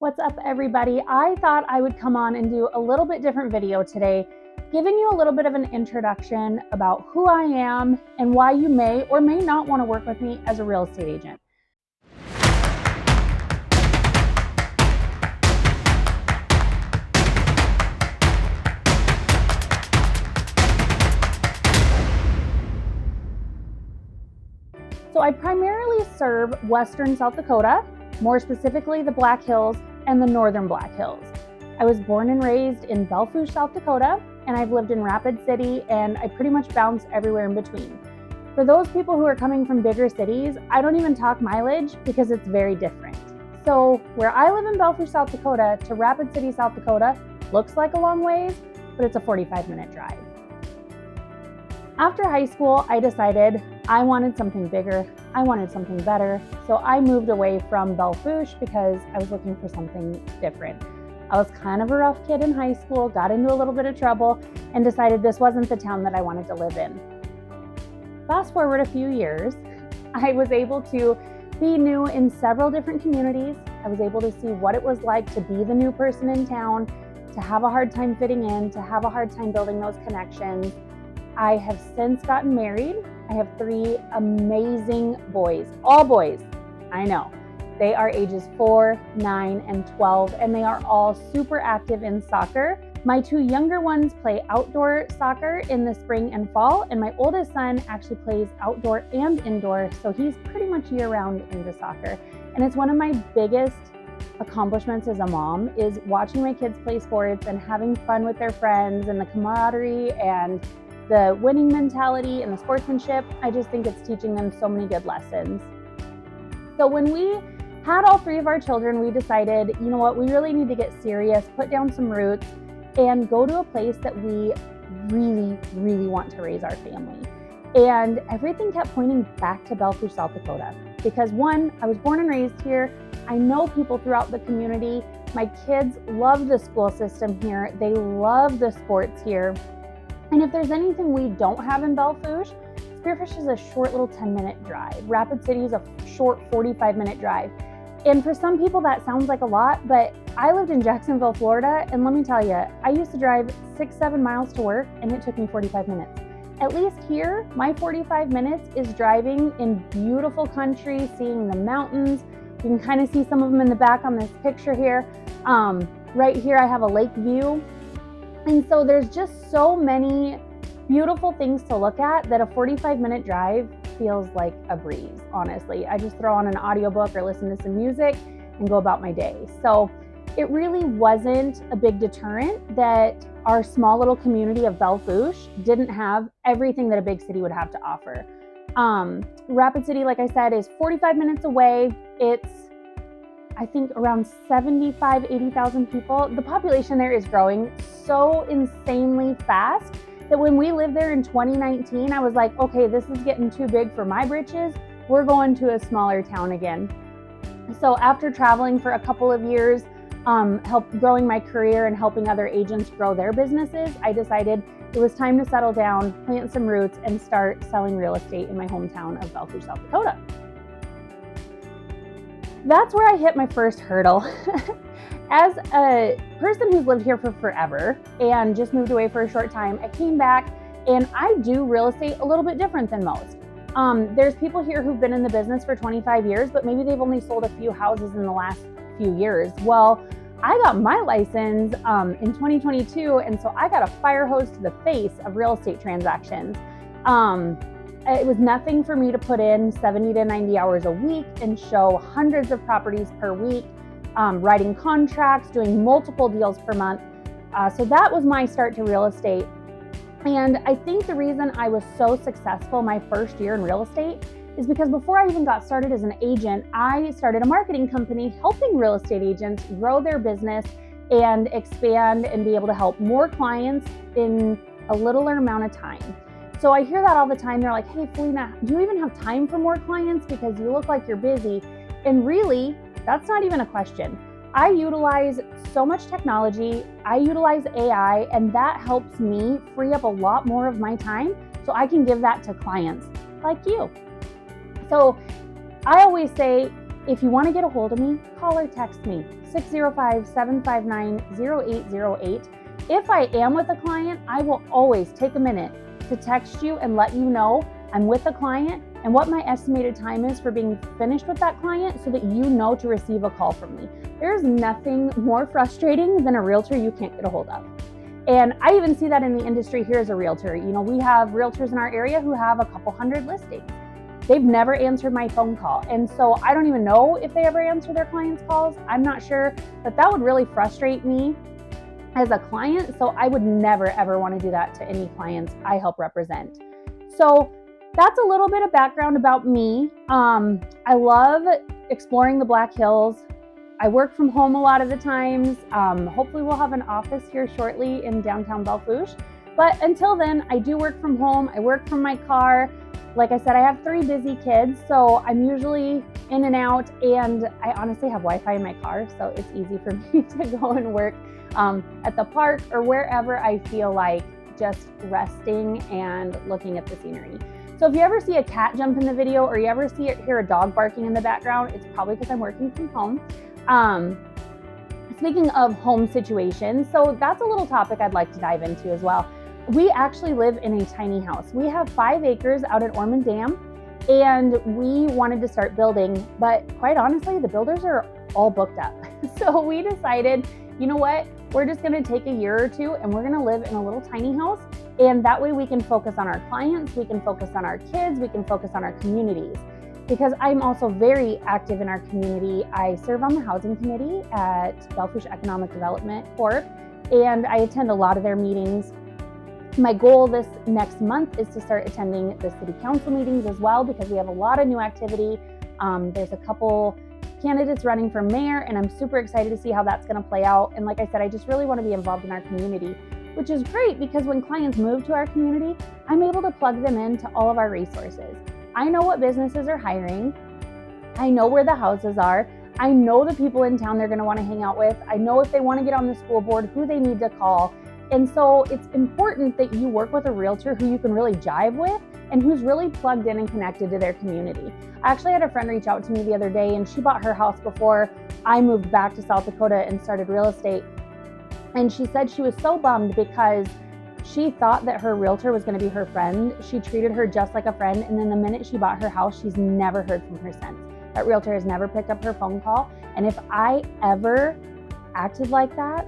What's up, everybody? I thought I would come on and do a little bit different video today, giving you a little bit of an introduction about who I am and why you may or may not want to work with me as a real estate agent. So I primarily serve Western South Dakota, more specifically the Black Hills and the Northern Black Hills. I was born and raised in Fourche, South Dakota, and I've lived in Rapid City, and I pretty much bounce everywhere in between. For those people who are coming from bigger cities, I don't even talk mileage because it's very different. So where I live in Fourche, South Dakota to Rapid City, South Dakota looks like a long ways, but it's a 45-minute drive. After high school, I decided I wanted something bigger, I wanted something better, so I moved away from Fourche because I was looking for something different. I was kind of a rough kid in high school, got into a little bit of trouble, and decided this wasn't the town that I wanted to live in. Fast forward a few years, I was able to be new in several different communities. I was able to see what it was like to be the new person in town, to have a hard time fitting in, to have a hard time building those connections. I have since gotten married. I have 3 amazing boys, all boys, I know. They are ages 4, 9, and 12, and they are all super active in soccer. My 2 younger ones play outdoor soccer in the spring and fall, and my oldest son actually plays outdoor and indoor, so he's pretty much year-round into soccer. And it's one of my biggest accomplishments as a mom is watching my kids play sports and having fun with their friends and the camaraderie and the winning mentality and the sportsmanship. I just think it's teaching them so many good lessons. So when we had all 3 of our children, we decided, you know what, we really need to get serious, put down some roots, and go to a place that we really, really want to raise our family. And everything kept pointing back to Fourche, South Dakota. Because 1, I was born and raised here. I know people throughout the community. My kids love the school system here. They love the sports here. And if there's anything we don't have in Fourche, Spearfish is a short little 10-minute drive. Rapid City is a short 45-minute drive. And for some people that sounds like a lot, but I lived in Jacksonville, Florida, and let me tell you, I used to drive 6-7 miles to work and it took me 45 minutes. At least here, my 45 minutes is driving in beautiful country, seeing the mountains. You can kind of see some of them in the back on this picture here. Right here I have a lake view. And so there's just so many beautiful things to look at that a 45-minute drive feels like a breeze, honestly. I just throw on an audiobook or listen to some music and go about my day. So it really wasn't a big deterrent that our small little community of Fourche didn't have everything that a big city would have to offer. Rapid City, like I said, is 45 minutes away. It's I think around 80,000 people. The population there is growing so insanely fast that when we lived there in 2019, I was like, okay, this is getting too big for my britches. We're going to a smaller town again. So after traveling for a couple of years, growing my career and helping other agents grow their businesses, I decided it was time to settle down, plant some roots, and start selling real estate in my hometown of Fourche, South Dakota. That's where I hit my first hurdle. As a person who's lived here for forever and just moved away for a short time, I came back and I do real estate a little bit different than most. There's people here who've been in the business for 25 years, but maybe they've only sold a few houses in the last few years. Well, I got my license in 2022, and so I got a fire hose to the face of real estate transactions. It was nothing for me to put in 70 to 90 hours a week and show hundreds of properties per week, writing contracts, doing multiple deals per month. So that was my start to real estate. And I think the reason I was so successful my first year in real estate is because before I even got started as an agent, I started a marketing company helping real estate agents grow their business and expand and be able to help more clients in a littler amount of time. So I hear that all the time. They're like, hey, Falina, do you even have time for more clients because you look like you're busy? And really, that's not even a question. I utilize so much technology. I utilize AI, and that helps me free up a lot more of my time so I can give that to clients like you. So I always say, If you want to get a hold of me, call or text me, 605-759-0808. If I am with a client, I will always take a minute to text you and let you know I'm with a client and what my estimated time is for being finished with that client so that you know to receive a call from me. There's nothing more frustrating than a realtor you can't get a hold of. And I even see that in the industry here as a realtor. You know, we have realtors in our area who have a couple hundred listings. They've never answered my phone call. And so I don't even know if they ever answer their clients' calls. I'm not sure, but that would really frustrate me as a client. So I would never, ever want to do that to any clients I help represent. So that's a little bit of background about me. I love exploring the Black Hills. I work from home a lot of the times. Hopefully we'll have an office here shortly in downtown Belle Fourche. But until then, I do work from home. I work from my car. Like I said, I have 3 busy kids, so I'm usually in and out, and I honestly have Wi-Fi in my car, so it's easy for me to go and work at the park or wherever I feel like just resting and looking at the scenery. So if you ever see a cat jump in the video or you ever hear a dog barking in the background, it's probably because I'm working from home. Speaking of home situations, so that's a little topic I'd like to dive into as well. We actually live in a tiny house. We have 5 acres out at Ormond Dam, and we wanted to start building, but quite honestly, the builders are all booked up. So we decided, you know what, we're just gonna take a year or 2 and we're gonna live in a little tiny house. And that way we can focus on our clients, we can focus on our kids, we can focus on our communities. Because I'm also very active in our community. I serve on the housing committee at Belle Fourche Economic Development Corp, and I attend a lot of their meetings. My goal this next month is to start attending the city council meetings as well, because we have a lot of new activity. There's a couple candidates running for mayor, and I'm super excited to see how that's going to play out. And like I said, I just really want to be involved in our community, which is great because when clients move to our community, I'm able to plug them into all of our resources. I know what businesses are hiring. I know where the houses are. I know the people in town they're going to want to hang out with. I know if they want to get on the school board, who they need to call. And so it's important that you work with a realtor who you can really jive with and who's really plugged in and connected to their community. I actually had a friend reach out to me the other day, and she bought her house before I moved back to South Dakota and started real estate. And she said she was so bummed because she thought that her realtor was going to be her friend. She treated her just like a friend. And then the minute she bought her house, she's never heard from her since. That realtor has never picked up her phone call. And if I ever acted like that,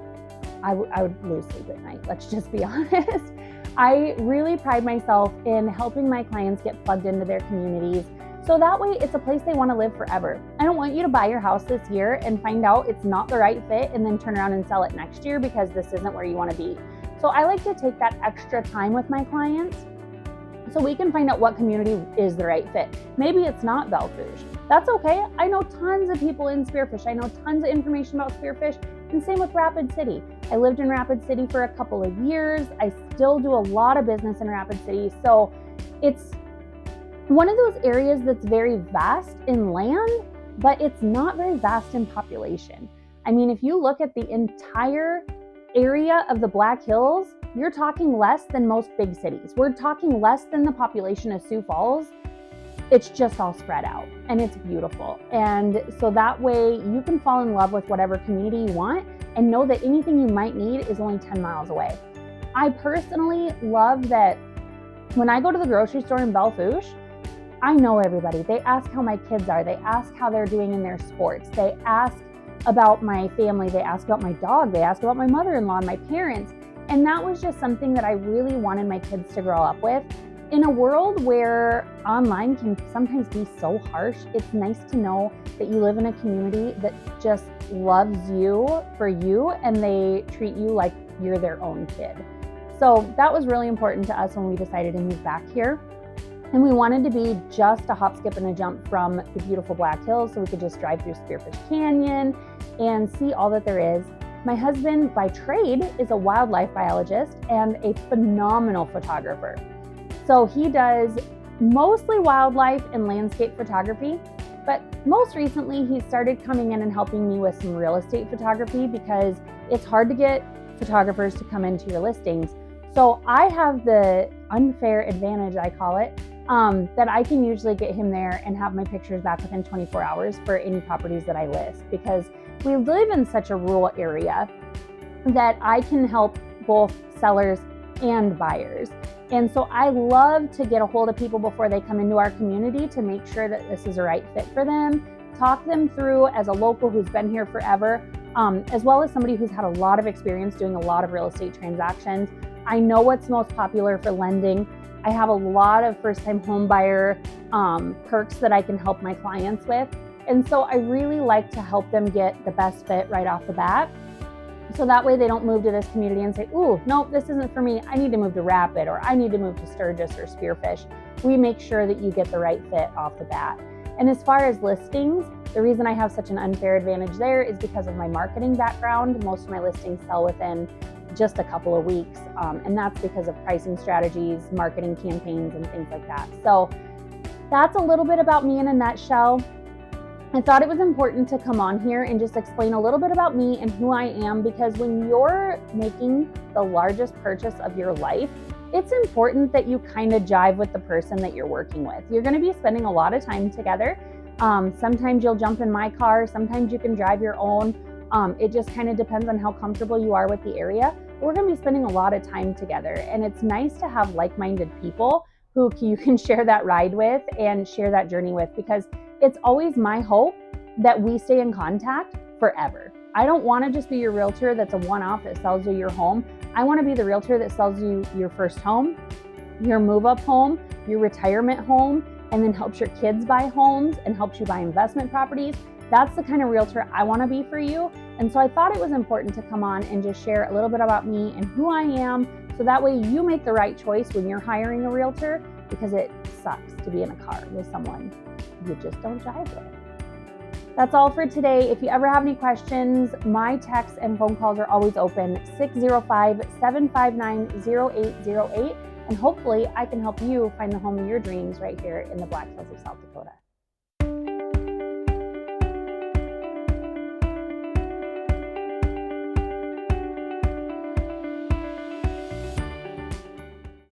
I would lose sleep at night. Let's just be honest. I really pride myself in helping my clients get plugged into their communities. So that way it's a place they want to live forever. I don't want you to buy your house this year and find out it's not the right fit and then turn around and sell it next year because this isn't where you want to be. So I like to take that extra time with my clients so we can find out what community is the right fit. Maybe it's not Belle Fourche. That's okay. I know tons of people in Spearfish. I know tons of information about Spearfish, and same with Rapid City. I lived in Rapid City for a couple of years. I still do a lot of business in Rapid City. So it's one of those areas that's very vast in land, but it's not very vast in population. I mean, if you look at the entire area of the Black Hills, you're talking less than most big cities. We're talking less than the population of Sioux Falls. It's just all spread out and it's beautiful. And so that way you can fall in love with whatever community you want and know that anything you might need is only 10 miles away. I personally love that when I go to the grocery store in Belle Fourche, I know everybody. They ask how my kids are. They ask how they're doing in their sports. They ask about my family. They ask about my dog. They ask about my mother-in-law and my parents. And that was just something that I really wanted my kids to grow up with. In a world where online can sometimes be so harsh, it's nice to know that you live in a community that just loves you for you and they treat you like you're their own kid. So that was really important to us when we decided to move back here. And we wanted to be just a hop, skip, and a jump from the beautiful Black Hills so we could just drive through Spearfish Canyon and see all that there is. My husband, by trade, is a wildlife biologist and a phenomenal photographer. So he does mostly wildlife and landscape photography, but most recently he started coming in and helping me with some real estate photography because it's hard to get photographers to come into your listings. So I have the unfair advantage, I call it. that I can usually get him there and have my pictures back within 24 hours for any properties that I list, because we live in such a rural area that I can help both sellers and buyers. And so I love to get a hold of people before they come into our community to make sure that this is a right fit for them, talk them through as a local who's been here forever, as well as somebody who's had a lot of experience doing a lot of real estate transactions. I know what's most popular for lending. I have a lot of first-time home buyer perks that I can help my clients with. And so I really like to help them get the best fit right off the bat. So that way they don't move to this community and say, ooh, nope, this isn't for me. I need to move to Rapid, or I need to move to Sturgis or Spearfish. We make sure that you get the right fit off the bat. And as far as listings, the reason I have such an unfair advantage there is because of my marketing background. Most of my listings sell within just a couple of weeks. And that's because of pricing strategies, marketing campaigns, and things like that. So that's a little bit about me in a nutshell. I thought it was important to come on here and just explain a little bit about me and who I am, because when you're making the largest purchase of your life, it's important that you kind of jive with the person that you're working with. You're going to be spending a lot of time together. Sometimes you'll jump in my car, sometimes you can drive your own. It just kind of depends on how comfortable you are with the area. We're going to be spending a lot of time together, and it's nice to have like-minded people who you can share that ride with and share that journey with, because it's always my hope that we stay in contact forever. I don't want to just be your realtor that's a one-off that sells you your home. I want to be the realtor that sells you your first home, your move-up home, your retirement home, and then helps your kids buy homes and helps you buy investment properties. That's the kind of realtor I want to be for you. And so I thought it was important to come on and just share a little bit about me and who I am, so that way you make the right choice when you're hiring a realtor, because it sucks to be in a car with someone you just don't jive with. That's all for today. If you ever have any questions, my texts and phone calls are always open, 605-759-0808. And hopefully I can help you find the home of your dreams right here in the Black Hills of South Dakota.